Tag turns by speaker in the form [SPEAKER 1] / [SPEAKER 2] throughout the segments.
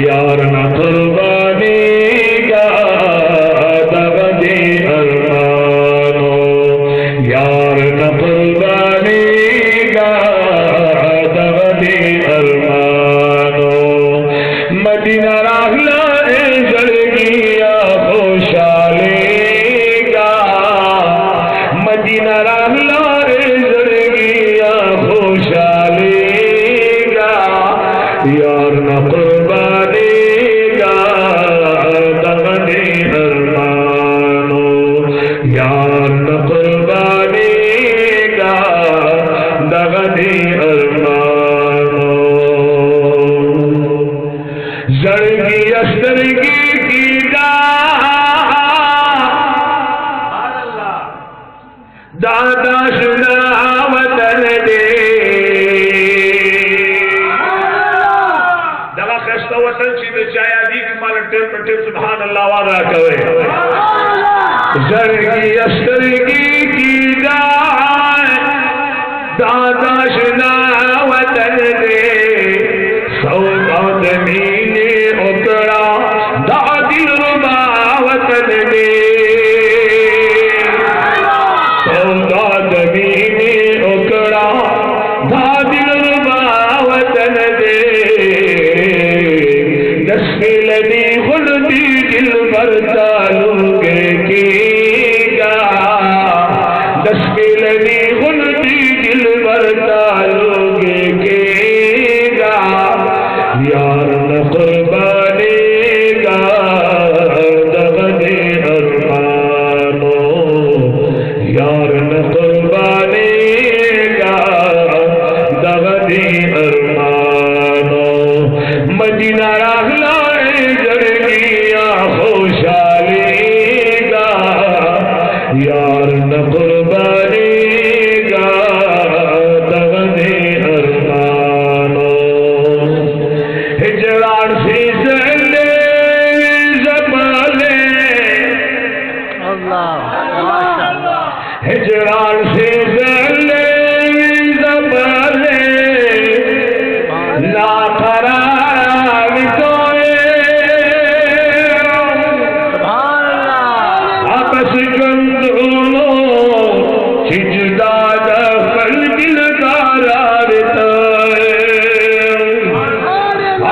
[SPEAKER 1] यार ना कुर्बानी का दग दादा शुना वतन दे दवा खस्ता वतन सी चाया दी कि माल टेप टेप सुभान अल्लाह वाला कवे जरगी अस्करगी की जाए दादा शुना वतन दे सौगादमी ने उकड़ा दादी रुबा वतन दे सौगादमी ने उकड़ा दादी रुबा वतन दे दस्मिलनी खुलदी दिल भर तालुके कीगा दस्मिलनी खुलदी दिल भर तालुके कीगा यार न कुर्बानी का दगदे अरमानो यार न कुर्बानी का दगदे अरमानो मदीना राहला जरगिया खुशाली का यार न कुर्बानी का दगदे अरमानो हिजरान से जले जमाले हिजरान से जले जमाले ना करार कोए आपस गंदोनो सिजदा दखल दिल करार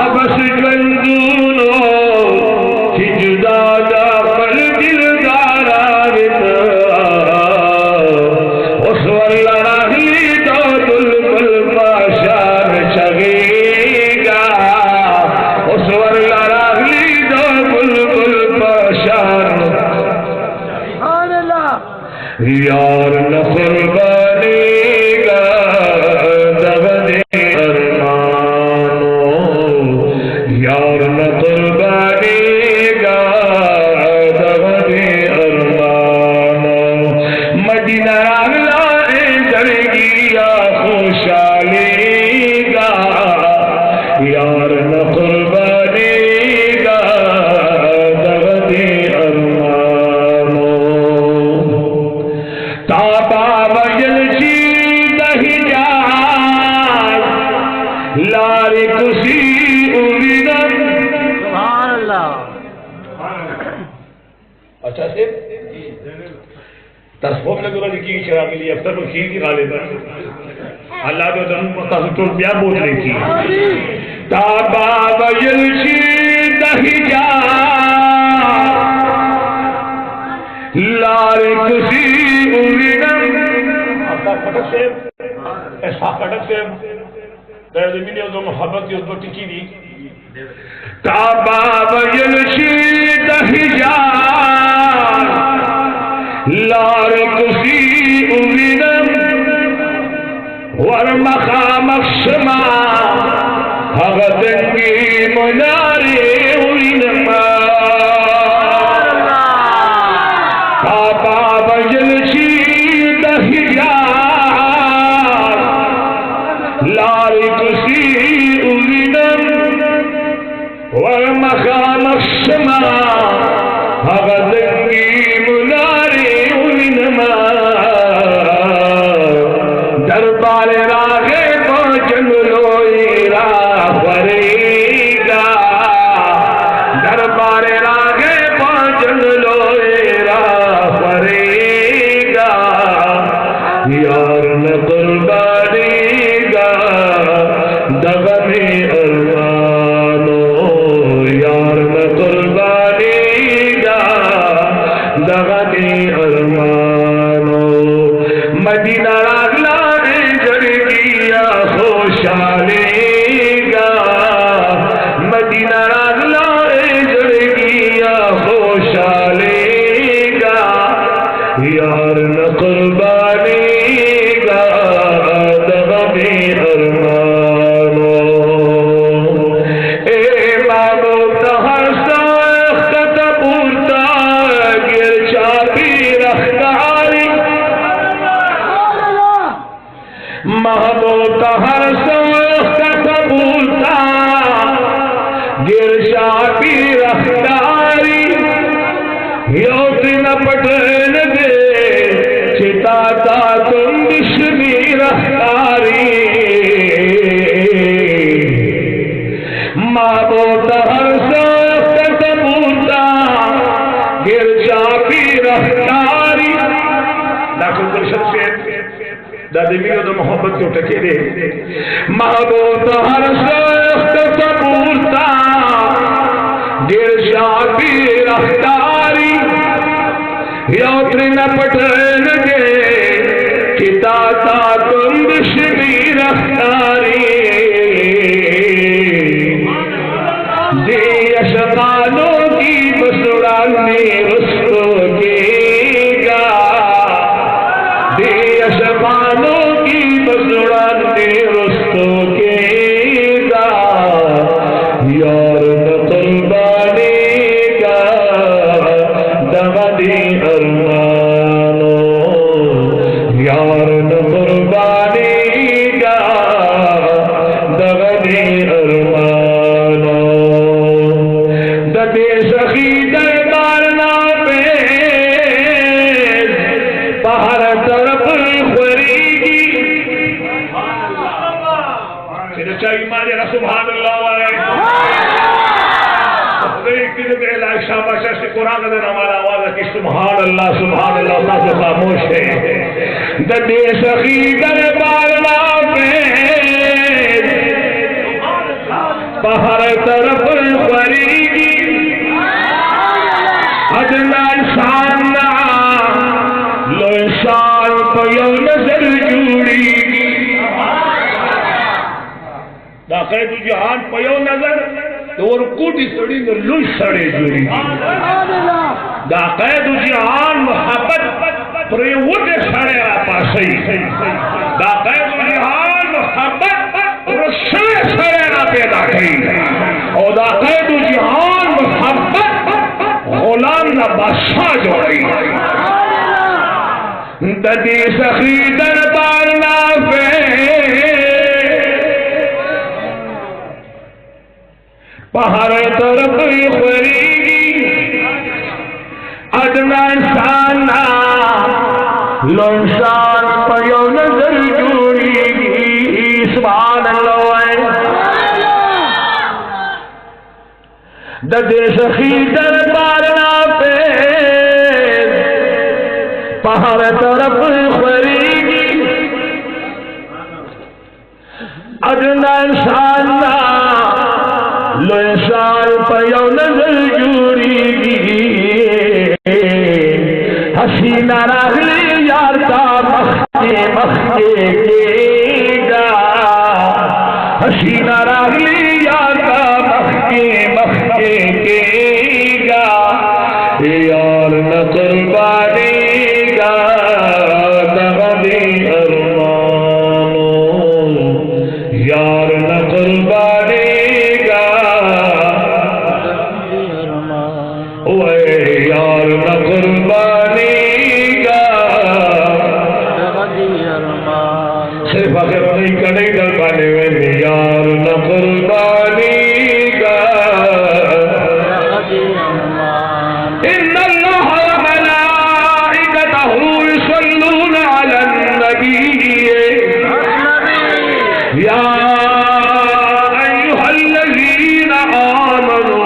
[SPEAKER 1] आपस गंदोनो सिजदा दखल दिल करार उस वल्ला राही तो दुलबुल पाशार चगेगा उस वल्ला राही तो बुलबुल पाशार यार न कुर्बानी का दगदे अरमानो यार न कुर्बानी का दगदे अरमानो मदीना रागला जरगिया खुशाली का यार न कुर्बानी का दगदे अरमानो ताबा वजलसी दही जा लारे खुशी उड़ीदम अच्छा से तस्फोक ने गुरु की शरा के लिए अफ्तर को खीर की खा लेता अल्लाह के जन्म पता से टोल प्यार बोल रही थी ताबा वजलसी दही जा लारे खुशी उड़ीदम आपका फटक से ऐसा फटक से जमीन जो मोहब्बत की उसको टिकी दी ताबा वजलसी दही जा लारे खुशी उड़ीदम वर मकाम क्षमा हगदंगी मुनारे उड़ीदम ताबा वजलसी दही जा लारे खुशी उड़ीदम वर मकाम क्षमा हगदंगी मुनारे उड़ीदम दरबार रागे पहुंचन लोईरा फरेगा दरबार रागे पहुंचन लोईरा फरेगा यार न कुर्बानी का दगदे अरमानो यार न कुर्बानी का दगदे अरमानो मदीना रागला जरगिया खुशाली का मदीना रागला जरगिया खुशाली का यार न कुर्बानी का दगदे अरमानो ए मानो तहर साख्त पूरता गिर चाबी रखतारी महबूब हर सोख कबूलता गिरशा की रफ्तारी योत न पटन दे चिताता तुम दुश्मनी रफ्तारी महबूब हर सोख कबूलता गिरशा की रफ्तारी डॉक्टर गुलशन से दादी मियो तो मोहब्बत को टके दे महबूब हर सोख कबूलता गिरशा की रफ्तारी योत्री न पटन दे किताता तुम दुश्मनी रफ्तारी दे यशकानों की बसुड़ाने उसको गेगा दे यशकानों की बसुड़ाने उसको गेगा यार नकल बानेगा दमदी अरमानो यार नकल बानेगा दमदी अरमानो ददे सखी दरबार ना पे पहाड़ तरफ खरीगी चाहिए मारे सुभान अल्लाह वाले शाबाश से कुरान का हमारा आवाज है कि सुभान अल्लाह ना खामोश है ददे सखी दरबार ना पे पहाड़ तरफ खरीगी अदनान शाना लो शान पयो नजर जुड़ी दाखे तुझे हाथ पयो नजर और कुटी सड़ी न लुई सड़े जुड़ी दाखे तुझे हाथ मोहब्बत पर उठे सड़े पासई दाखे तुझे हाथ मोहब्बत और सड़े सड़े ना पैदा की और दाखे तुझे हाथ मोहब्बत गुलाम ना बादशाह जोड़ी ददी सखी दरबार ना पे पहाड़ तरफ खरीगी अदनान शाना लोशान पयो नजर जुड़ीगी सुभान अल्लाह ददे सखी दरबार ना पे पहाड़ तरफ खरीगी अदनान शाना लोशान पयो नजर जुड़ीगी हसीना रागली यार का मखके गेगा हसीना रागली यार का मखके गेगा यार न कुर्बानेगा दगदे अरमानो यार न कुर्बानेगा यार न कुर्बानेगा सिर्फ अगर नहीं कड़े डरवाने में यार न कुर्बानेगा इन्नल्लाह व मलाइकतहु युसल्लूना अलन नबी या अय्युहल्लज़ीना आमनू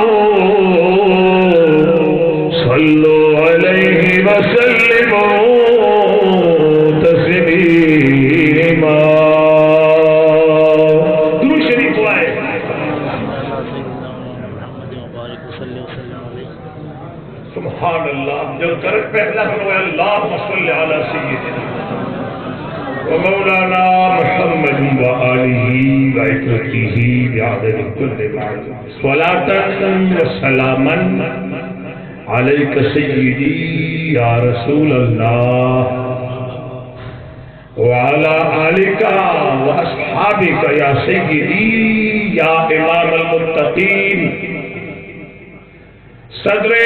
[SPEAKER 1] सल्लु अलैहि व सल्लिमू तस्लीमा दुरूद शरीफ पढ़ाए सुभान अल्लाह जब कर पहला करो अल्लाहुम्मा सल्लि अला सय्यिदिना व मौलाना मुहम्मद व आलिहि व इत्तिही बिआदद कुल्ल मालूम स्वलातन व सलामन अलैक सय्यिदी या रसूल अल्लाह व अला आलिका व अस्हाबिका या सय्यिदी या इमाम अल मुत्तकीन सदरे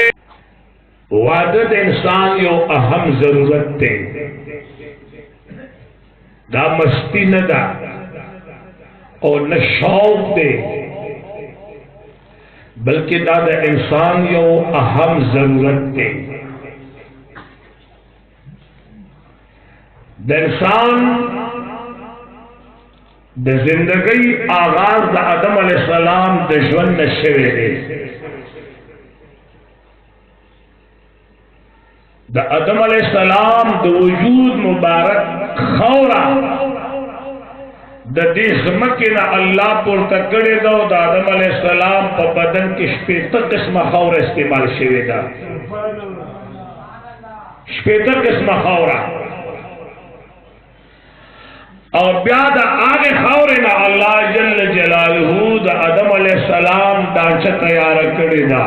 [SPEAKER 1] वादत इंसान यो अहम जरूरत थे दा मस्ती न दा और न शौक दे, बल्कि दा इंसान यो अहम जरूरत दे। द इंसान द जिंदगी आगाज द आदम अलैहिस्सलाम द ژوند नशवे दे। द आदम अलैहिस्सलाम द वजूद मुबारक खौरा द दे ज़मके न अल्लाह पुरता करे दो। द आदम अलैहिस्सलाम पर बदन की शपेता किस्म खौरा इस्तेमाल शवे दा। शपेता किस्म खौरा और ब्याद आगे खौरे ना अल्लाह जल्ल जलालहू द आदम अलैहिस्सलाम दांचा तैयार करे दा।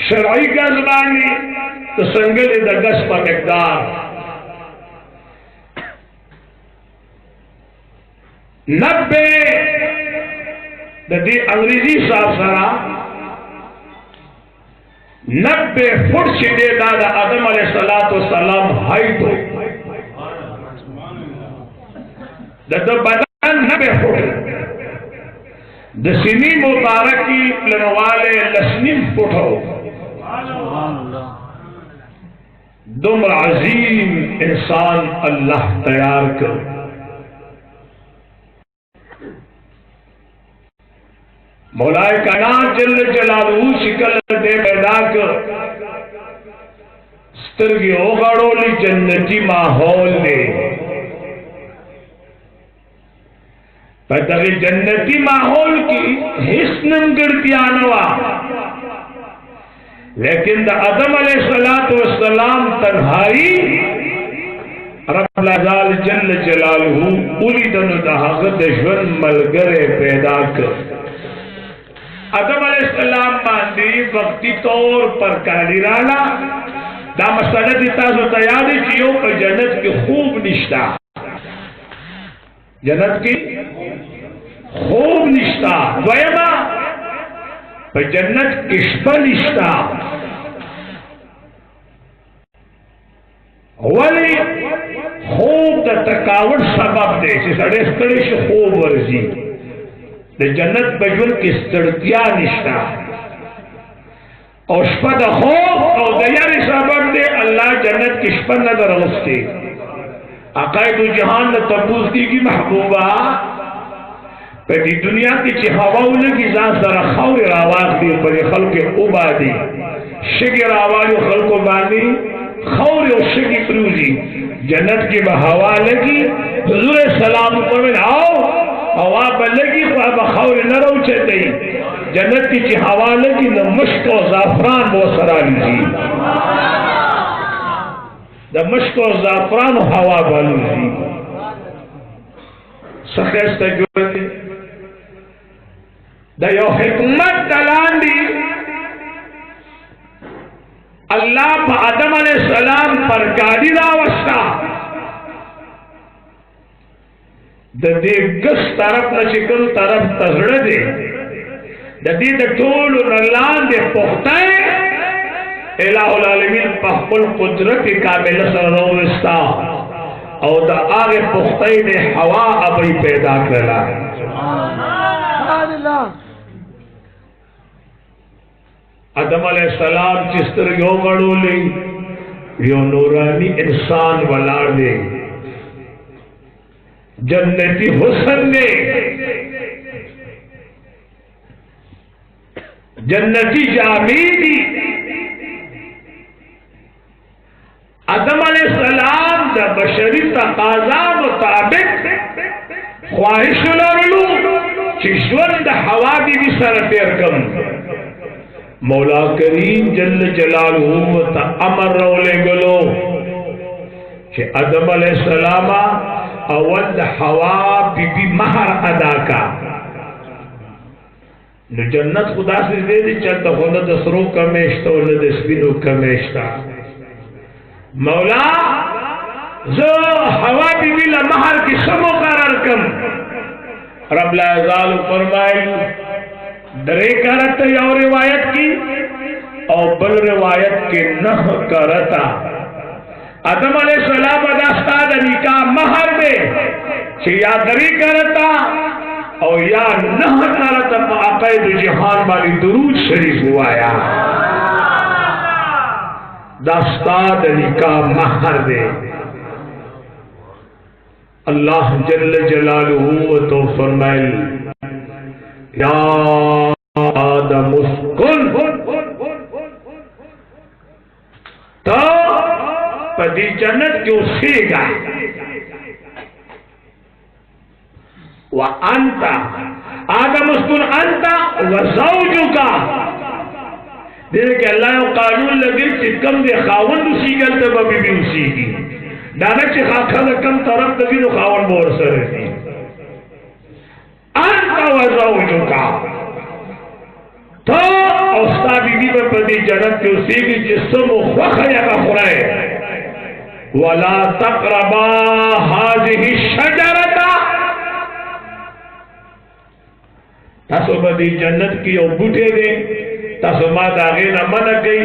[SPEAKER 1] शरई का ज़बानी तो संगल द गस पर मिकदार 90 दी अंग्रेजी साफ सरा 90 फुट छिड़े दादा आदम अलैहिस्सलाम हाइट हो बदन 90 फुट दसीनी मुबारक की लनवाले लसनीम फुट हो। दुमर अजीम इंसान अल्लाह तैयार कर। मौलाए कायनात जल्ल जलालहू शिकल दे पैदा कर स्तिरगी ओगाड़ोली जन्नती माहौल दे। पर जन्नती माहौल की हिस्न गिरतियानवा, लेकिन द आदम अलैहिस्सलाम तन्हाई रब्बुल अज़ाल जल्ल जलालहू उली दन दहागत ژوند मलगरे पैदा कर। आदम अलैहिस्सलाम बांधी वक्ती तौर पर कालिराना दा मसला दिता जो तैयारी कियो पर जन्नत की खूब निश्ता, जन्नत की खूब निश्ता वयमा पर जन्नत किस्म निश्ता वली खूब द तकावट सबब दे सड़े सड़े से खूब वर्जी द जन्नत बजुन की सड़तिया निश्ता और शपद खूब और दयारी सबब दे अल्लाह जन्नत किस्म नजर उसके अकायद जहान न तबूज की महबूबा पहली दुनिया की हवा की जान जरा खौर आवाज दी पर खल के उबादी शिगर आवाज खल को बानी खौर और शिगी प्रूजी जन्नत की हवा लगी हुजूर सलाम पर आओ हवा बलगी खौर न रो चई जन्नत की हवा लगी न मुश्क और जाफरान वो सरा लीजी द मुश्क और जाफरान हवा बालूजी सखेस्त जो दयो हिकमत दलांडी अल्लाह आदम अलैहिस्सलाम पर गाड़ी रावस्ता दे गस तरफ न चिकन तरफ तजड़ दे ददी द टोल नलान दे पुख्ताए इलाहुल आलमीन पहकुल कुदरत कामिल सरवस्ता और द आगे पुख्ताई ने हवा अबई पैदा करा। आदम अलैहिस्सलाम चिस्तर यो गड़ोले यो नूरानी इंसान वलार दे जन्नती हुस्न ने जन्नती जामीनी आदम अलैहिस्सलाम द बशरी तकाजा मुताबिक ख्वाहिश लरलू चिश्वन द हवा भी सर तेर कम मौला करीम जल्ल जलालहू त अमर रोले गलो कि आदम अलैहिस्सलामा अवद हवा बीबी महर अदा का न जन्नत खुदा से दे दी चलता खुदा दसरों कमेश्ता और दसबिनो कमेश्ता मौला जो हवा बीबी ला महर की समो करार कम रब्बुल अज़ाल फरमाए दरे करत और रिवायत की और बल रिवायत के नह करता आदम अलैहिस्सलाम दास्ताद निकाह महर दे कि या दरी करता और या नह करता अक़ैद जहान वाली दुरूद शरीफ हुआया दास्ताद निकाह महर दे। अल्लाह जल्ल जलालुहु तो फरमाए या आदम उस्कुन तो पदी जन्नत क्यों सीगा वह अंता आदम उस्कुन अंता व ज़ौजुका देखे कि अल्लाह कानून लगे चिकम दे खावन सीगल तब अभी भी सीगी दादा ची खाखा कम तरफ तभी तो खावन बोर सर थी अंता व ज़ौजुका तो औस्ता बीबी पर पदी जन्नत क्यों सीगी जिसम वखया का खुराए वला तक़रबा हाज़िही शजरता तासो बदी जन्नत की ओ बूटे दे तासो मा दागे न मन गई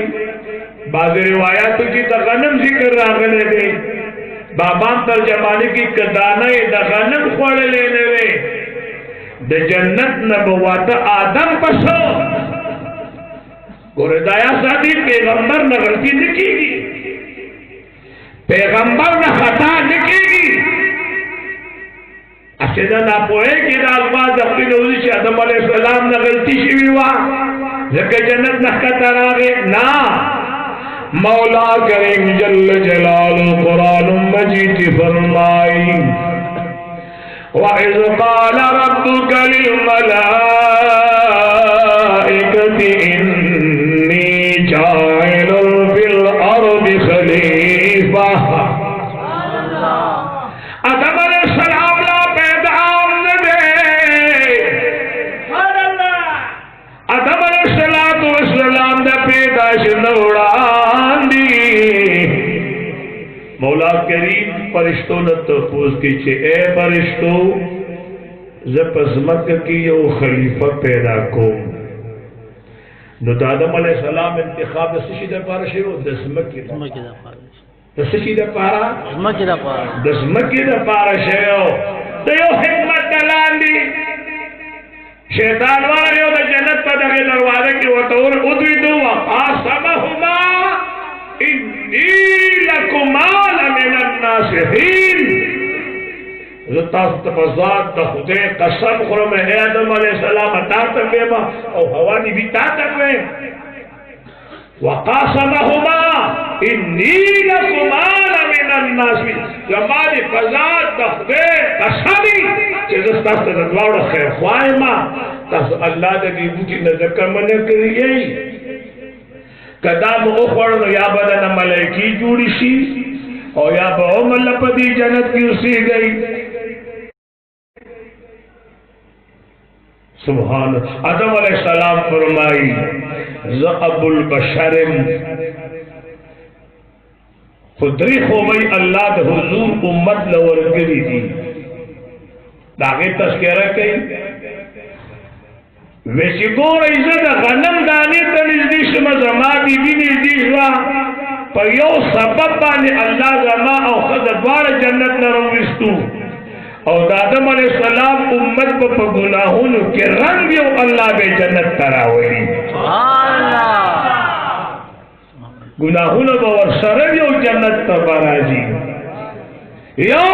[SPEAKER 1] बाज़ रिवायात की तगनम जिक्र रागने दे बाबाम तर जमाने की कदाना दगनम खोल लेने वे द जन्नत नबवात आदम पसो गोरदाया सादी पैगंबर न गलती निकीगी पैगंबर न खता निकीगी अशेदा ना पोए कि अल्फाज अपनी नौजी से आदम अलैहिस्सलाम न गलती शिवी हुआ जबकि जन्नत न खता रागे ना मौला करीम जल्ल जलालु कुरान मजीद फरमाई वइज़ क़ाल रब्बुका लिल मलाइकति इन्नी जाइलुन फिल अर्दि खलीफा आदम अलैहिस्सलाम ला पैगाम दे आदम अलैहिस्सलाम दा पैदाइश नौड़ांदी मौला करीम फरिश्तों ने तफूज कीचे ए फरिश्तों जपसमक की यो खलीफा पैदा को नो आदम अलैहिस्सलाम इंतखाब दसशीदा पारा शेरो दसमक की दसशीदा पारा शेरो तो यो हिकमत दलांदी शैतान वाले यो जन्नत पर दगे दरवाजे की वतौर उद्विदु व आसमहुमा इन्नी लकुमा लमिनन नासिहीन ज़ात खुदे कसम खुरम है आदम अलैहिस्सलाम अता तक बेमा और हवा नी भी ता तक में वक़ासमहुमा इन्नी लकुमा लमिनन नासिहीन जमाली फज़ात खुदे कसमी जिसता से दवाड़ खैर ख्वाइमा तस अल्लाह दे बूटी नजर का मन करिए कदाम उखड़ या बदन मलाइकी जुड़ी सी और या बहु मल्लपदी जन्नत की उसी गई सुभान आदम अलैहिस्सलाम फरमाई ज़अबुल बशरिम खुदरी खोमई अल्लाह दे हुजूर उम्मत लवर करी थी दागे तस्करा कई वैसी गोर इज्जत गनम दाने तनिज़दीश मज़मा बीबी निज़दीशवा पर यो सबब बाने अल्लाह जमा और खुद द्वार जन्नत न रोविस्तु और आदम अलैहिस्सलाम उम्मत पर गुनाहों के रंग यो अल्लाह बे जन्नत तरावली गुनाहों बवर सरब यो जन्नत तबराजी यो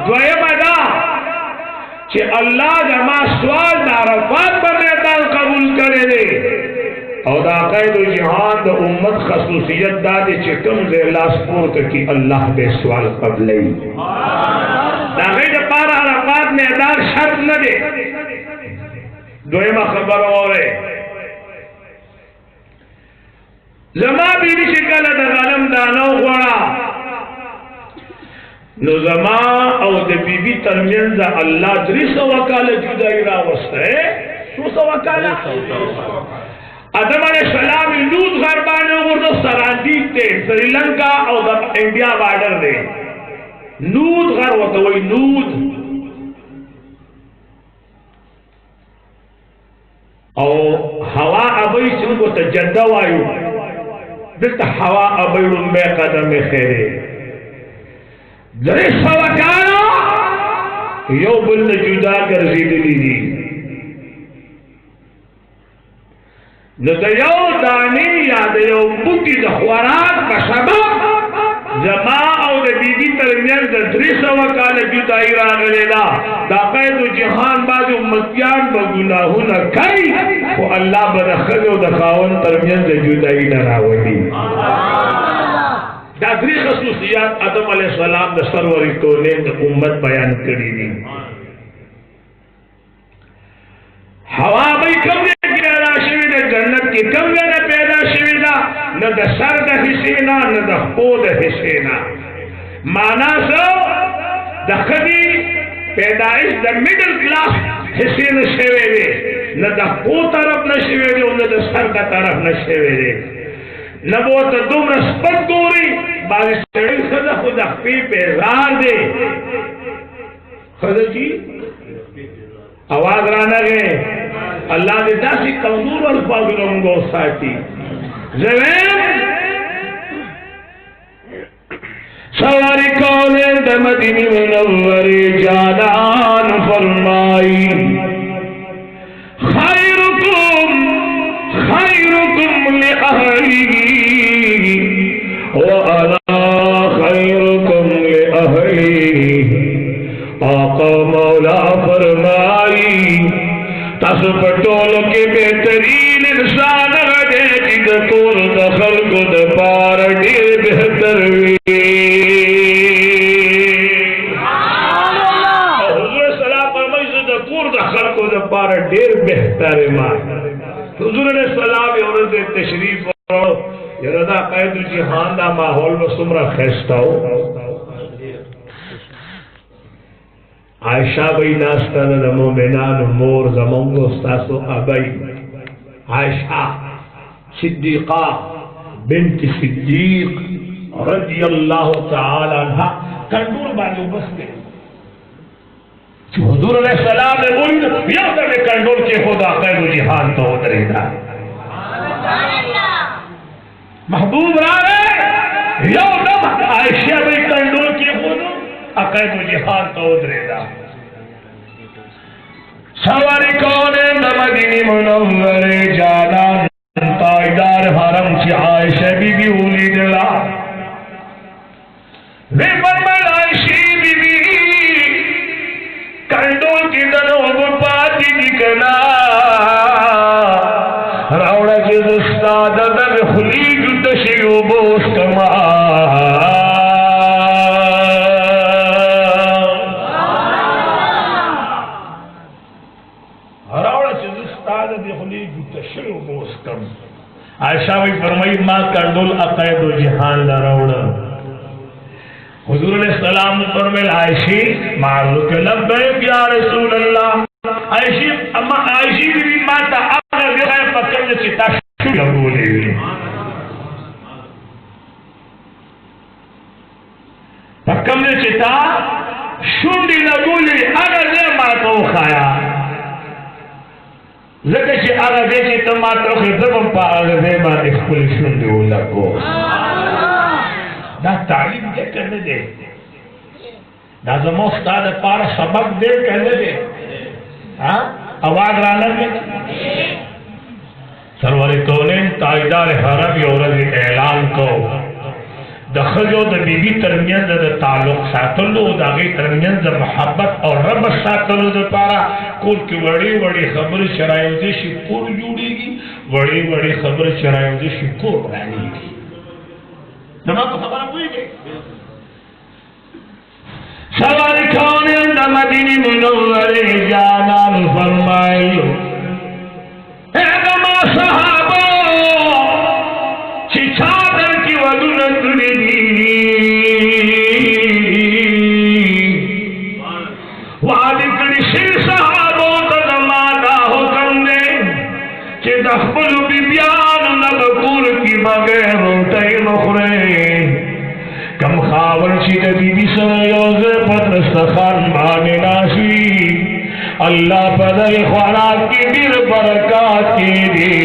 [SPEAKER 1] द्वयमदा कि अल्लाह जमा सवाल दारफात पर मैदान कबूल करे दे और आक़ाइद जहान द उम्मत खसूसियत दादे चिकम दे लास्पोर्ट की अल्लाह बे सवाल कबले दागैद पारा अरफात मैदान शर्त न दे दोयमा खबर और जमा बीवी शिकल द गलम दानो गोड़ा नो जमा और दे बीबी तरमियन अल्लाह 300 वकाल जुदाई रावस्त है 100 वकाल आदम अलैहिस्सलाम लूत गरबाने वो सरांदीप थे श्रीलंका और इंडिया बॉर्डर दे नूद घर होता वही नूद और हवा अबई से उनको तजद्दा वायु दिल हवा अबई में कदम में खेरे 300 کاله یو بل نه جدا ګرځېدلي دي. نو د یو دانې یا د یو بوټي د خوراک په سبب زما او د بیبي ترمنځ د 300 کاله جدایي راغلې ده. دا قید جهان باندې امتیان به ګناهونه کوي خو الله به د ښځو د خاوند ترمنځ د جدایي نه راولي. دا 3 خصوصیات آدم علیه السلام د سرور کونین د امت بیان کړي دي. هوا به کوم ځای کې پیدا شوې ده، جنت کې کوم ځای نه پیدا شوې ده، نه د سر د حصې نه نه د خپو د حصې نه. معنا څه؟ د ښځې پیدایش د میډل کلاس حصې نه شوې دی، نه د خپو طرف نه شوې دی او نه د سر د طرف نه شوې دی. نه به ورته دومره سپک ګوري. بعضې سړي ښځه خو د خپې پیزار دی. ښځه جي आवाज رانغه الله دې داسې کمزور الفاظونه موږ ساتي. زویم سواری کولن د مدینه منورې جانان فرمایي خیرکم لأهله وانا خیرکم لأهله. آقا مولا فرمائی تاسو پټولو کې بهترین انسان غږی چې د ټول د خلکو د پاره ډېر بهتر وي. حضور سلام فرمایي زه د کور د خلکو د پاره ډېر بهتر یم. حضور علیه السلام یو ورځ تشریف وکړ. یاره دا قید الجهان دا ماحول به څومره ښایسته و. عائشہ بھئی ناستان دا مومنان مور زمانگو استاسو ابئی عائشہ صدیقہ بنت صدیق رضی اللہ تعالی عنہ کنڈور باندې بستے حضور علیہ السلام نے بولی یا در کنڈور کے خدا قید و جہان تو اترے دا محبوب راوے یا دم عائشہ بھئی کنڈور کے خدا عقید و جہان تو ادرے دا. سواری کونے دا مدینی منور جانان تائیدار حرم چی عائشہ بی بی اولی دلا وی فرمائل عائشی بی بی کنڈول کی دنوں پاتی نکنا راوڑا کی دستاد در خلیج تشیو بوس کما عائشہ بھی فرمائی ماں کنڈول عقید و جہان لراوڑا. حضور علیہ السلام فرمائل عائشی معلوک لبیک یا رسول اللہ. عائشی بھی ماں تا آگا دیخائے پکر جسی تا شو لگولے ہوئی پکر جسی تا شوندی لگولے آگا دے ماں تو خایا زکه چې هغه دې چې ته ما ته خو زبم په هغه ځای باندې خپل شونډې ولګو. دا تعلیم دی که نه دی؟ دا زموږ ستا دپاره سبق دی که نه دی؟ اواز رانغلې سرور کونین تاجدار حرم یو ورځ اعلان کو د ښځو د بیبي ترمنځ د تعلق ساتلو د هغې ترمنځ د محبت او ربط ساتلو دپاره کور کې وړې وړې خبرې چې رایوځای شي کور جوړېږي، وړې وړې خبرې چې رایوځای شي کور ورانېږي. زما په خبره پوهېږئ؟ سوار کونین د مدینې منورې جانان فرمایلو اے زما صحابو چې چا در کې ودونه کړي دي واده کړي شي صحابو ته زما دا حکم دی چې د خپلو بیبیانو نه به کور کې بغیر روټۍ مه خورئ. کم خاور چې د بیبي سره یو ځای په دسترخوان باندې ناشي الله په دې خوراک کې ډېر برکات کړي.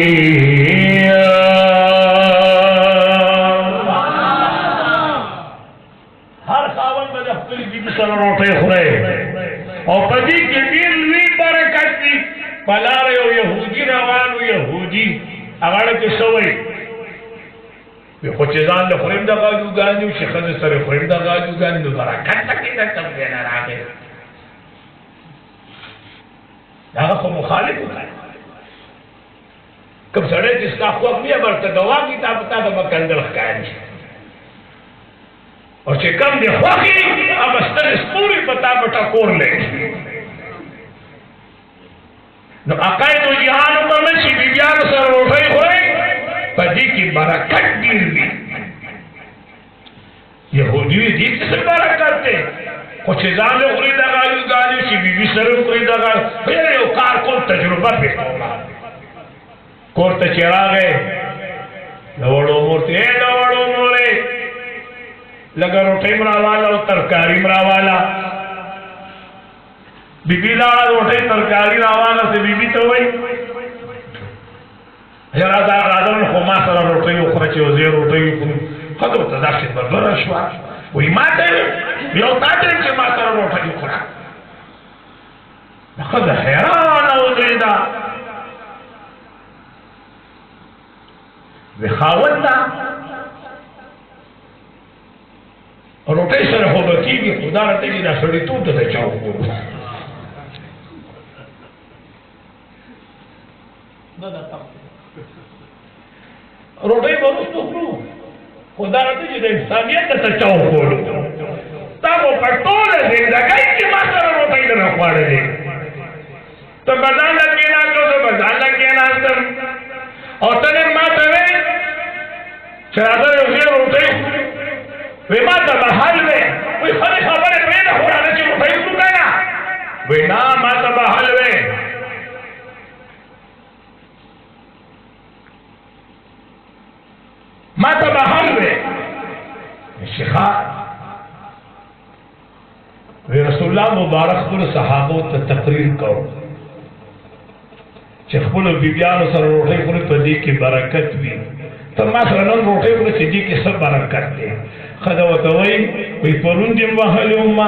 [SPEAKER 1] خپل دې سره روټي خوري او په دې کې ډېر لوی برکت دی. په لاره یو يهودي روان و، يهودي هغه کې سوی خو چې ځان له خورم د غاجوګانې چې ښځې سره خورم د غاجوګانې نو برکت پکې نه کم دی نه راغی. هغه خو مخالف وکړ. کوم سړی چې ستا خوښ وي ورته دوا کتاب ته به کنګل ښکاري او چې کم دی خوښ وي هغه سترګې سپورې په تا به ټکور لګي. نو عقاید جهان پر چې بیبیانو سره روټۍ خورئ په دې کې برکت ډېر وي. یهودي وي دې کې څه برکت دی؟ خو چې ځان له خوري دغه غاجوګانې چې بیبي سره خوري دغه بیا یو کار کول تجربه پرې کومه. کور ته چې راغی د وړو مور ته د وړو مورې لږه روټۍ م راواله او ترکاري م راواله. بیبي لاړه روټۍ ترکاري راواله سه بیبي ته وایي یاره دا راځم خو ما سره روټۍ وخوره چې یو ځای روټۍ وخورو. ښځه ورته داسې بربره شوه وایي ما ته یو تا ته چې ما سره روټۍ وخوره. ښځه حیرانه ودرېده وی خاونده روټۍ سره خو به کېږي خو دا راته چې دا سړیتوب ته د چا وګورو. روټۍ به وروسته خورو خو دا راته چې د انسانیت ته چا وګورو. تا خو په ټوله زندګۍ کې ما سره روټۍ نه خوړلې. ته به ځان له کېناستو زه به ځان له کېناستم او ته نن ما ته وایې چې راځه یو ځای روټۍ خورو. وی ما ته به حل وی وی خپلې خبرې پرېږده خو راځه چې روټۍ خورو که نه. وی نه ما ته به حل وی ما ته به حل وی. شیخه وی رسول الله مبارک خپلو صحابو ته تقریر کوو چې خپلو بیبیانو سره روټۍ خوري په دې کې برکت وي. ته ما سره نن روټۍ خوري چې دې کې څه برکت دی. ښځه ورته وایي وایي پرون دې م وهلې وم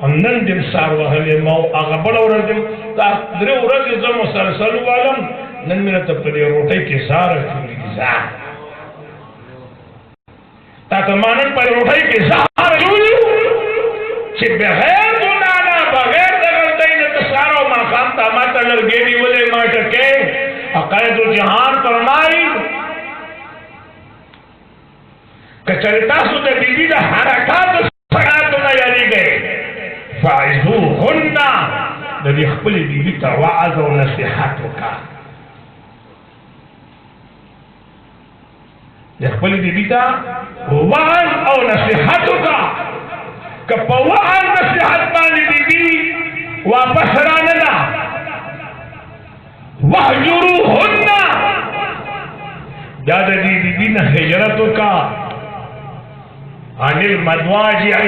[SPEAKER 1] او نن دې م سار وهلې ما او هغه بله ورځ دې دا 3 ورځې زه مسلسل والم نن مې راته په دې روټۍ کې ساره جوړېږي. زار تا ته ما نن په روټۍ کې زار جوړي چې بغیر ګناه نه بغیر د غلطۍ نه ته ساره او ماښام ته ما ته لرګې نیولې ما ټکې. عقاید جهان فرمایي که چېرې تاسو د بیبي د حرکاتو سکاتو نه یادېږئ فعظوهن د دې خپلې بیبي ته وعظ او نصیحت وکړه. د خپلې بیبي ته وعظ او نصیحت وکړه. که په وعظ نصیحت باندې بیبي واپس رانه ده واهجروهن دا د دې بیبي نه هجرت وکړه. عن المضاجع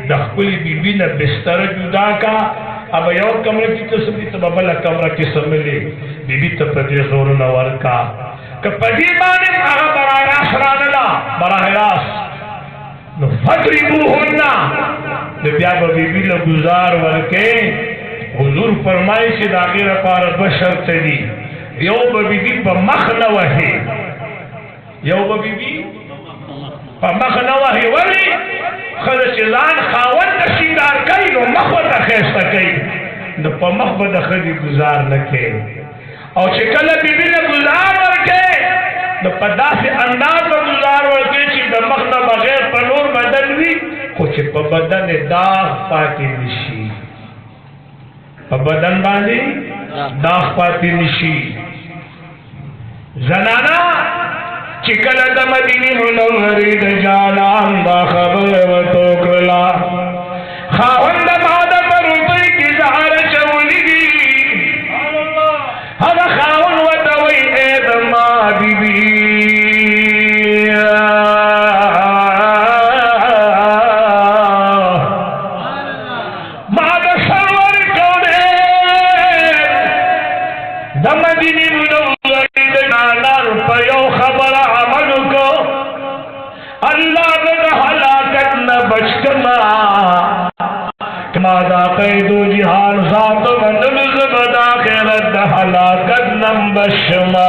[SPEAKER 1] د خپل بیبي نه بستر جدا کا. اب یو کمره کې تسمې ته بل کمره کې سملې بیبي ته په دې زور نه ورکا. که په دې باندې هغه براه راست رانه ده براه راست نو فضربوهن د بیا به بیبي له ګزار ورکې. حضور فرمایي چې د هغې لپاره 2 شرط دي. یو به بیبي په مخ نه وهي یو به بیبي په مخ نه وهي. ولې ښځه چې ځان خاوند ته شینګار کوي نو مخ ورته ښایسته کوي نو په مخ به د ښځې ګزار نه کوي. او چې کله بیبي له ګزار ورکوي نو په داسې انداز به ګزار ورکوي چې د مخ نه بغیر په نور بدن وي خو چې په بدن داغ پاتې نشي. په بدن باندې داغ پاتې نشي. زنانا چې کله د مدینې منورې د جانان دا خبره ورته وکړله خاونده ما د په روټۍ کې زهر اچولي دي. هغه خاوند ورته وایي ای زما بیبي ما د سر ورکړو دی د مدینې منورې د جانان په یو خبره عمل وکړو الله د هلاکت نه دا قیدو جہان ذات منل زبدا خیرت دا حلاکت نمبر شما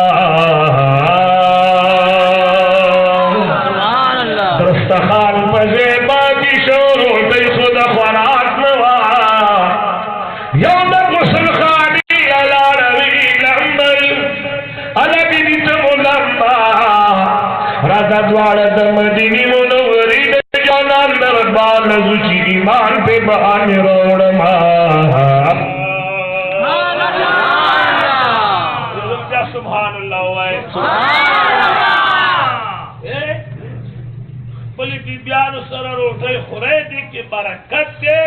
[SPEAKER 1] درستخان پزیبا کی شورو تی خود خوراک نوا یو دا غسل خانی علا روی لمبر علا بیت ملمبا راتا دوارد مدینی منوری جانان دربار لزوچی ایمان پہ بہانی روڑما سبحان اللہ وائے بلی بی بیانو سر روٹھے خورے دے کے برکت دے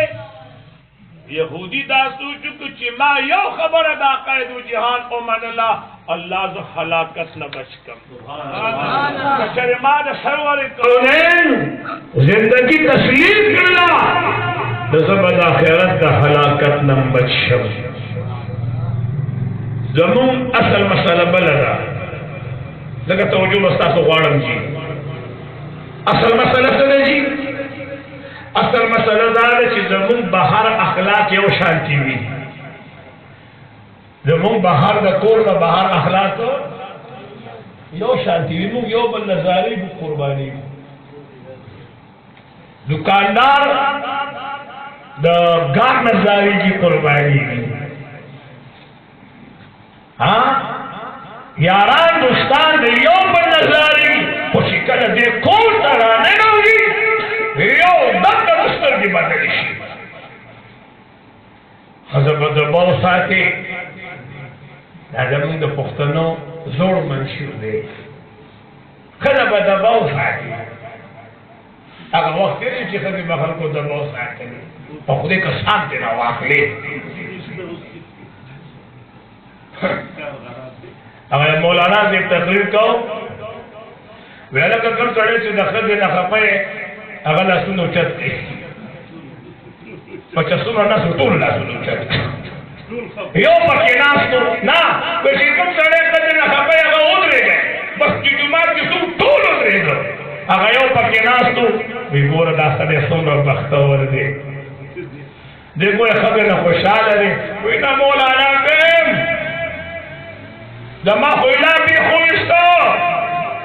[SPEAKER 1] یہودی داستو چکو چی ما یو خبر دا قائدو جہان او من اللہ زو حلاکت نبچ کم کچھر ما دا سرور کونین زندگی تسلیم کرنا دزم دا خیرت دا حلاکت نبچ شم زمون اصل مسئلہ بلدا لگا توجہ مستاسو غارم جی اصل مسئلہ سنے جی اصل مسئلہ دار چی زمون بہار اخلاق یو شانتی ہوئی زمون بہار دا کور دا بہار اخلاق یو شانتی ہوئی مون یو بل نظاری بو قربانی دکاندار دا گار نظاری کی قربانی ہاں یاران دوستان دا یو بل نظاری خوشی کل دے کور ترانے نوگی یو دم دا مستر کی بدلشی حضب دباو ساتی نادمون دا پختنو زور منشور دے خضب دباو ساتی اگر وقت تیری چی خضب بخل کو دباو ساتی پا خودے کا سانتی نا واقلے اگر مولانا زیب تقریر کو ویلا ککر سڑے چی دخل دے نخپے اگر لسونو چت کے پچسونو نسو طول لسونو چت کے یو پکی ناس تو نا کسی کم سڑے کتے نخپے اگر ادرے گئے بس کی جماعت کی سو طول ادرے گا اگر یو پکی ناس تو وی گور دا سڑے سونو بختور دے دیکھو یہ خبر خوشحال ہے وی نا مولانا بیم دما خویلا بی خوشتا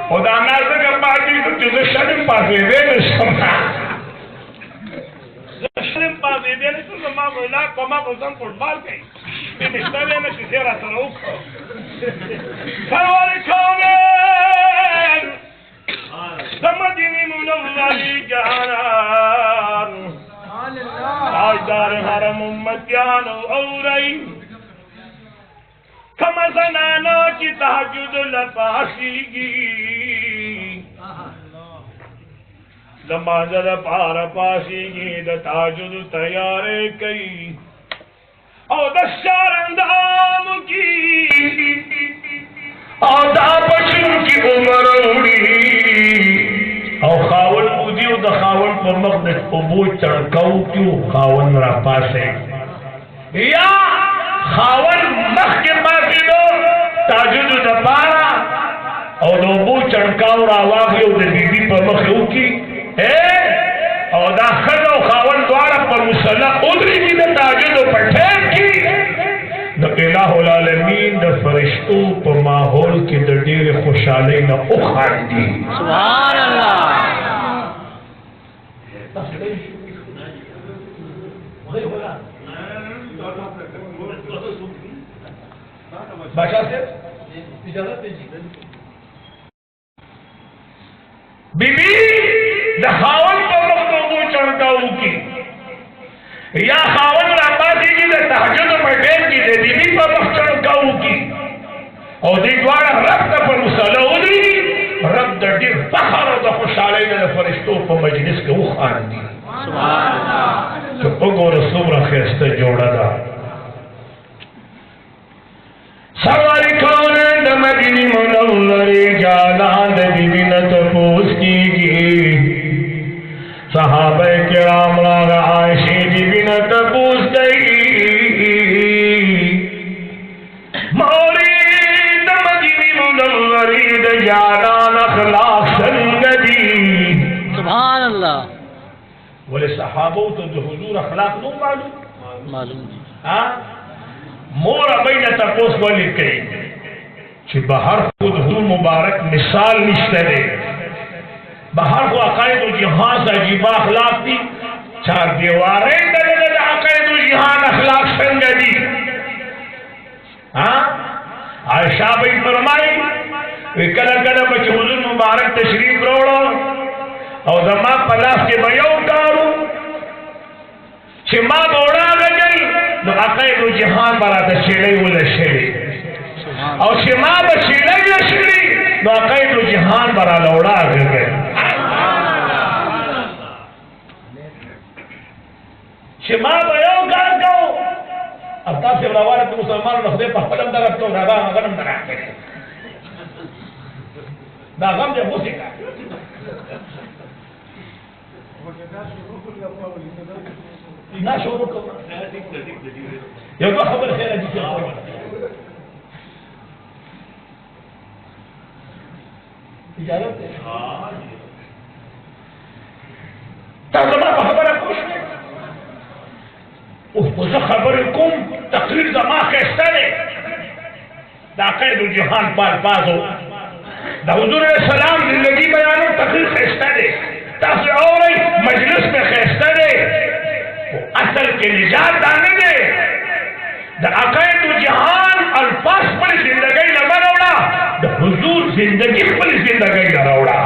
[SPEAKER 1] او دا نازک پاکی تو چیز شرم پاکی بے نشمنا شرم پاکی بے نشمنا ما خویلا کما بزن فوٹبال کئی بے مشتبه نشی سیرا سلوک سرور کونین زمدینی منوری جہانان تاجدار حرم امتیان اورائی کم زنانو کی تحجد لپاسیگی لمازد پار پاسیگی دا تحجد تیارے کئی او دشار اندام کی او دا بچن کی عمر اوڑی او خاون اودیو دا خاون پر مقدس ابو چڑکاو کیو خاون را پاسے یا خاون مخ کے پاسی دو تاجد دپارا او دو بو چڑکاو را واقعی او دا بی بی پر مخیو کی او دا خد او خاون دوارا پر مسلح ادری کی دا تاجد و پٹھین کی دا الہ العالمین دا فرشتو پر ماحول کی دا دیر خوشحالی نا اخان دی سبحان اللہ بادشاہ سے اجازت دیجیے بی بی دا خاون پر مختوبو چڑھتاو کی یا خاون راباسی کی دا تحجد پٹھین کی دے بی بی پر مخ چڑھتاو کی او دی دوارا رب دا پر مسئلہ ہو دی رب دا دیر فخر دا خوشحالی دا فرشتو پر مجلس کے وہ خان دی سبحان اللہ تو اگو رسول رخیست جوڑا دا سواری کونین دا مدینی منوری جانان دا بی بی نتپوس کی گی صحابہ کرام را عائشی بی بی نتپوس گئی موری دا مدینی منوری دا جانان اخلاق سنگدی
[SPEAKER 2] سبحان اللہ
[SPEAKER 1] ولی صحابہ تو دا حضور اخلاق نو معلوم
[SPEAKER 2] मालूम
[SPEAKER 1] हाँ मोर अबई ने तपोस वाली कही कि बाहर खुद हुजूर मुबारक मिसाल निश्ते दे बाहर को अकायद जिहान अजीबा अखलाक थी चार दीवारें दे अकायद जिहान अखलाक संगदी हाँ आयशा भाई फरमाई वे कल कल बच्चे हुजूर मुबारक तशरीफ रोड़ो और दमा पलास के बयो उतारू छिमा बोड़ा गई तो अकायद जिहान बरा दशेड़े वो दशेड़े और छिमा बछेड़े दशेड़ी तो अकायद जिहान बरा लौड़ा गए छिमा बयो गाल को अब ताप से बराबर तो मुसलमान रखते पहलम तरफ तो रागा गरम तरह दागम जब वो सीखा ना शुरू करो ये तो खबर है जिसे इजाजत है तर्जुमा खबर है कुछ उस खबर कुम तकरीर जमा कैसे है दाक़िद जिहान पार पास हो हुजूर सलाम जिंदगी बयानो तकरीर खैस्ता दे ताकि और मजलिस में खैस्ता दे वो असल के निजात दाने दे अकायद जहान अल्फाज पर जिंदगी न बनौड़ा हुजूर जिंदगी पर जिंदगी न रौड़ा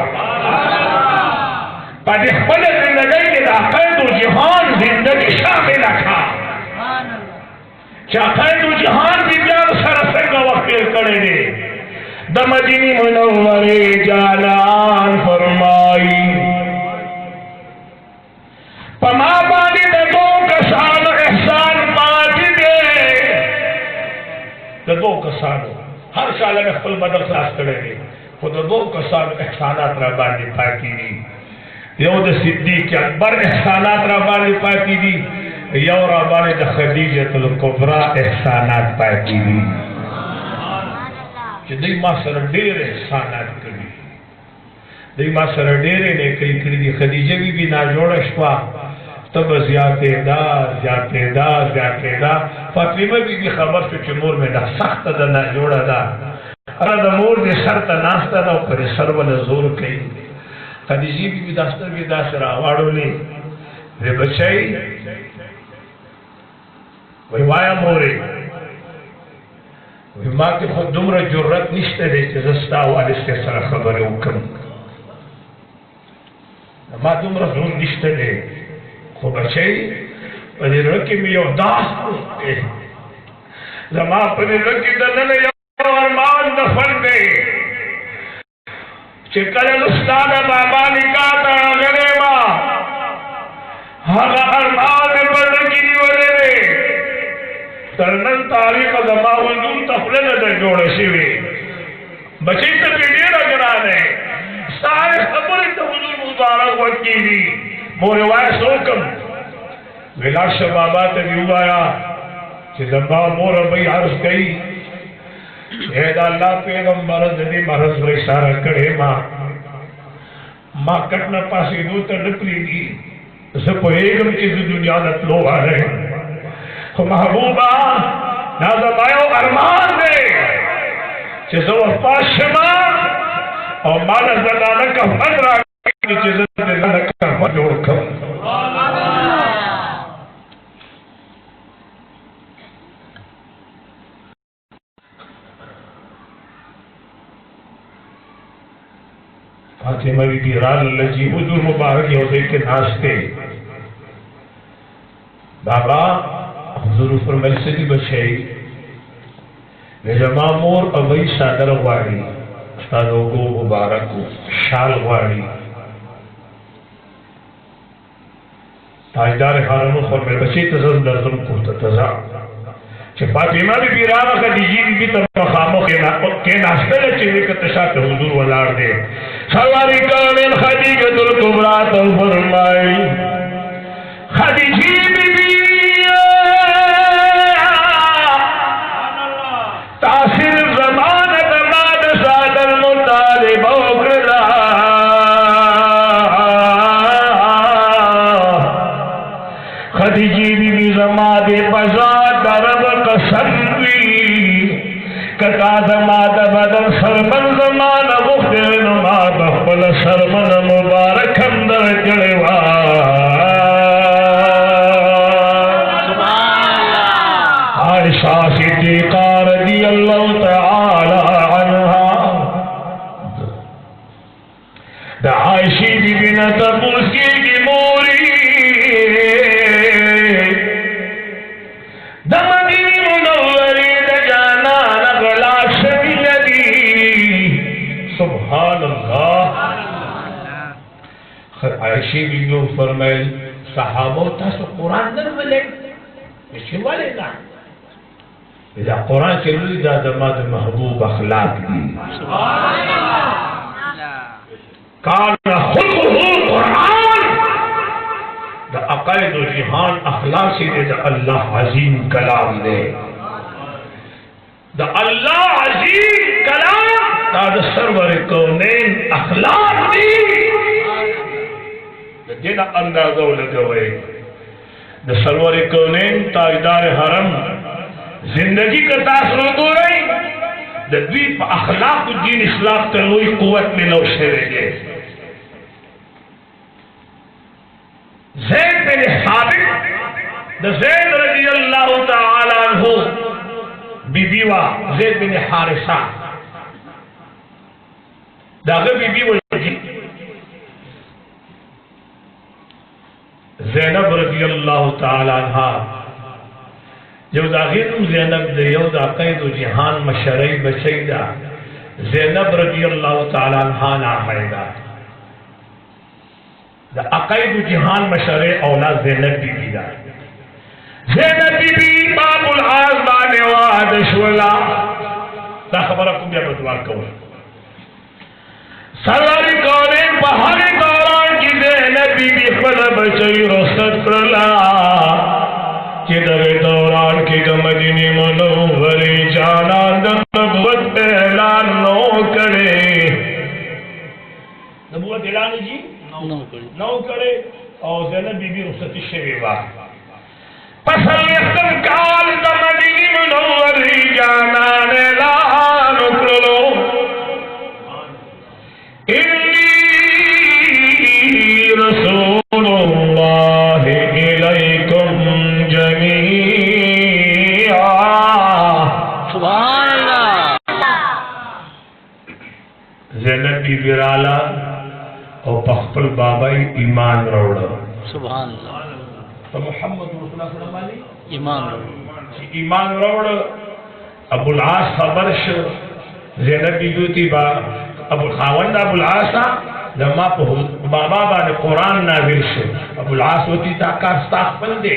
[SPEAKER 1] पर पल जिंदगी के अकायद जहान जिंदगी शामिल रखा अकायद जहान भी प्यार सरसर का वकील करे दे दमदीनी मुनव्वरे जालान फरमाई पमा बानी दो कसान एहसान पाती दे दो कसान हर साल में फुल बदल सास करेंगे खुद दो कसान एहसानात रबानी पाती दी योद सिद्दीक अकबर एहसानात रबानी पाती दी यौर रबानी द खदीजतुल कुबरा एहसानात पाती दी दी मां सर ढेर एहसानात करी दी मां सर ढेरे ने कई करी दी खदीजे भी ना जोड़श पा तब ज्यातेदार फातिमा भी खबर से चमोर में दा सख्त दा ना जोड़ा दा अरे द मोर दे सर ता नाश्ता दा पर सर वाला जोर कई खदीजे भी दास्तर के दासरा वाड़ो ले वे बचाई वही वाया मोरे माँ के खुद दुमरा जुर्रत निश्ते दे जस्ता वाले से सर खबर हुक्म माँ दुमरा जोर निश्ते दे को बचाई पर रकी में यो दास जमा पर रकी दनने यो अरमान दफन दे चिकले उस्ताद बाबा निकाता गरे माँ हर अरमान पर रकी निवले दे तरनल तारीख जमा वजून तफले न जोड़े शिवे बची तो पीढ़ी रगड़ा ने सारे खबर तो वजून मुबारक वकी दी मोरे वाय सोकम विलास बाबा ते युवाया कि जमा मोर भाई अर्ज गई ए अल्लाह पैगंबर जदी मरज रे सारा करे मां कटना पासे दो तो निकली दी सब एकम की दुनिया न लो आ रहे महबूबा ना दबायो अरमान दे जिसो पाशमा और मानस बनाना का फंदरा जिसो बनाना का मजोड़ कर फातिमा बीबी राल लजी हुजूर मुबारक होते के नाश्ते बाबा हुजूर फरमाई से भी बचाई मेरा मामूर अबई सादर वाड़ी सादोगो मुबारक शाल वाड़ी ताजदार हारमो फरमाई बची तजल नजम को तजा फातिमा भी बीराना का दीजी भी तब खामो के नाश्ते ले चेहरे का तशात हुजूर वलार दे सवारी कामिल खदीजतुल कुबरा तो फरमाई खदीजी बीबी तासिर ज़मान दमाद सादर मुतालिब ओकला खदीजी बीबी ज़माद आजाद रब कसमी कता जमात बदल सरमन जमान मुख्तिन मा बखल सरमन मुबारक अंदर जड़वा आयशा सिद्दीक़ा रज़ियल्लाहु तआला अन्हा द आयशी बीबी ने तपूस की मोरी द मदीने मुनव्वरी द जाना नगला शरीयदी सुभान अल्लाह आयशी बीबी फरमाए सहाबो तासो कुरान न मिले वाले ना इधर कुरान के लिए दामाद महबूब अखलाक दी कान खुलुहु कुरान द अक़ाइद जिहान अखलाक से द अल्लाह अजीम कलाम ने द अल्लाह अजीम कलाम द सरवर कौनैन अखलाक दी जेना अंदाज़ो लगवे द सरवर कौनैन ताजदार हरम जिंदगी का तासरो तो रही द्वीप अखलाक दीन इस्लाम के लोई कुवत में लो शेरे ज़ैद बिन साबित द ज़ैद रज़ियल्लाहु तआला अन्हु बीबीवा ज़ैद बिन हारिसा दागे बीबी वो ज़ैनब रज़ियल्लाहु तआला अन्हा जो दागिरु ज़ैनब दे यो दा क़ैदु जिहान मशरई बचैदा ज़ैनब रज़ियल्लाहु तआला अन्हा ना हैदा दा अक़ैदु जिहान मशरे औलाद ज़ैनब बीबी दा ज़ैनब बीबी बाबुल आज़ बाने वाद शुला ता खबरकुम या बदवा कहो सरवारी कौनैन पहाड़ी दौरान की ज़ैनब बीबी खुद बचई रसतला के दौरान के मदीने मुनव्वरी जाना नबुवत ऐलान नो करे नबुवत ऐलान जी नो करे और ज़ैनब बीबी रुखसत शेवा पसल काल मदीने मुनव्वरी जाना ऐलान करो इन्नी रसूलुल्लाह इलैकुम ज़ैनब बीबी राला और पख्पल बाबाई ईमान रोड़ा सुभान अल्लाह तो मोहम्मद रसूलुल्लाह सल्लल्लाहु अलैहि ईमान रोड़ा अबुल आस खबरश ज़ैनब बीबी थी बा अबुल खावंद अबुल आसा लम्मा बाबा बाने कुरान नाज़िल शो अबुल आस होती ताका स्ताख बंदे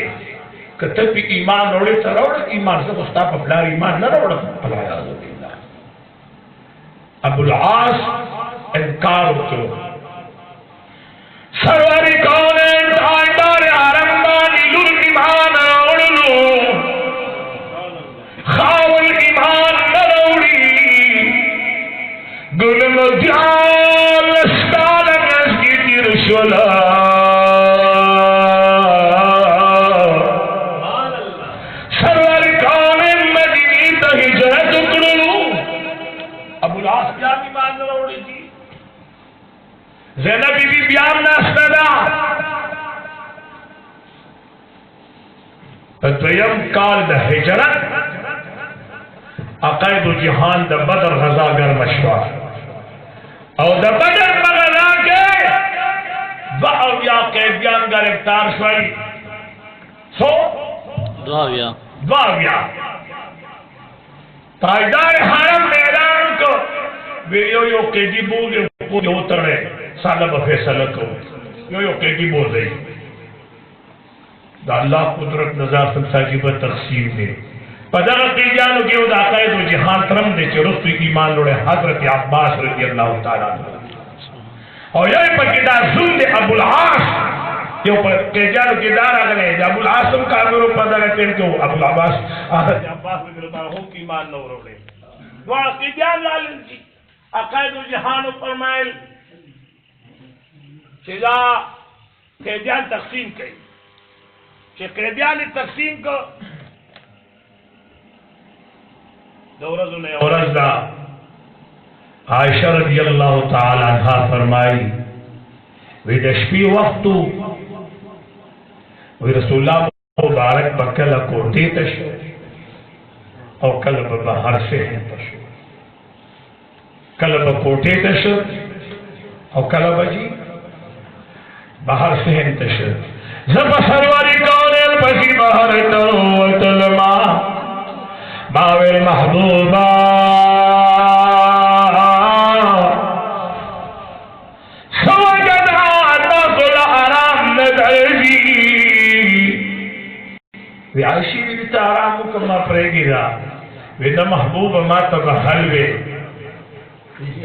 [SPEAKER 1] कतब भी ईमान रोड़े तो रोड़ ईमान से उस्ता पपला ईमान न रोड़ पलाया अबुल आस इनकार तो सरवारी कौनैन ताजदार हरम बानी लुल ईमान रोड़लो खावल ईमान न रोड़ी गुल मजाल स्ताल की तिरशुला ज़ैनब बीबी ब्याम नास्तदा तयम काल द हिजरत अक़ैदु जिहान द बदर गज़ा गर मशवा और द बदर गज़ा के बाविया के ब्याम गिरफ्तार शुई सो द्वाविया ताजदार हरम मैदान को यो के दी बोले को उतरे साला फैसला को यो के दी बोल रही अल्लाह कुदरत नजार साजिब तकसीम दे पदर के जानो के उदा कायद जहान तरम दे चरस्तु ईमान लोड़े हजरत अब्बास रज़ियल्लाहु ताला और ये पकिदा जुल दे अबुल आस यो पर के जानो के दार अगले अबुल आसम का मेरे पदर के को अबुल अब्बास अब्बास रज़ियल्लाहु हो की ईमान न रोड़े दुआ के जान लाल जी अकायद जहान फरमाइल चिजा कैदियान तकसीम कई कैदियान तकसीम को औरज़दा आयशा रज़ियल्लाहु ताला अन्हा फरमाई वे दशपी वक्तु वे रसूलुल्लाह मुबारक बकल कोटे तशो और कल्ब बाहर से है तशो कल्ब कोटे तशो और कल्ब जी बाहर से है तशो जब सरवारी कौन पसी बाहर तलमा बावेल महबूबा आयशी आराम मुकम्मा परेगिरा वे न महबूब मा तब हलवे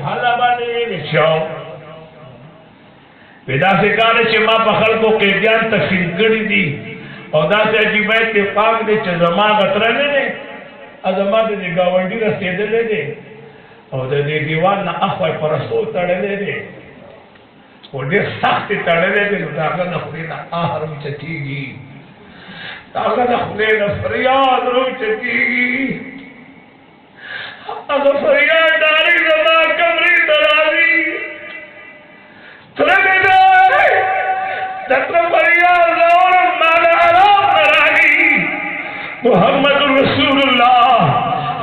[SPEAKER 1] हालाबाने विचाओ वेदा से काने चे मा पखल को केदियान तफसील करी दी और दा से अजीब इत्तेफाक दे चे जमा गतरने ने अजमा दे गावंडी रस्ते दे दे और दे दीवान ना अखवा परसो तड़े दे और दे सख्त तड़े दे ताकत न खुदा आहरम चटीगी ताकत खुदा फरियाद रो चटीगी अगर फरियाद डाली जमा कमरी दराजी तड़े दे तत्र फरियाद और माला आराम करागी मोहम्मद रसूलुल्लाह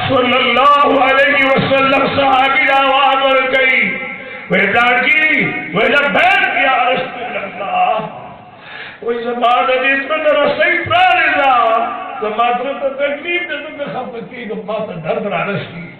[SPEAKER 1] सल्लल्लाहु अलैहि वसल्लम सहाबी आवाज और गई वे डांगी वे लब्बैक या रसूलल्लाह वो ज़माना जिसमें तो रसोई प्राण ज़माना तो तकलीफ तो खपती तो बात दर्द रानसी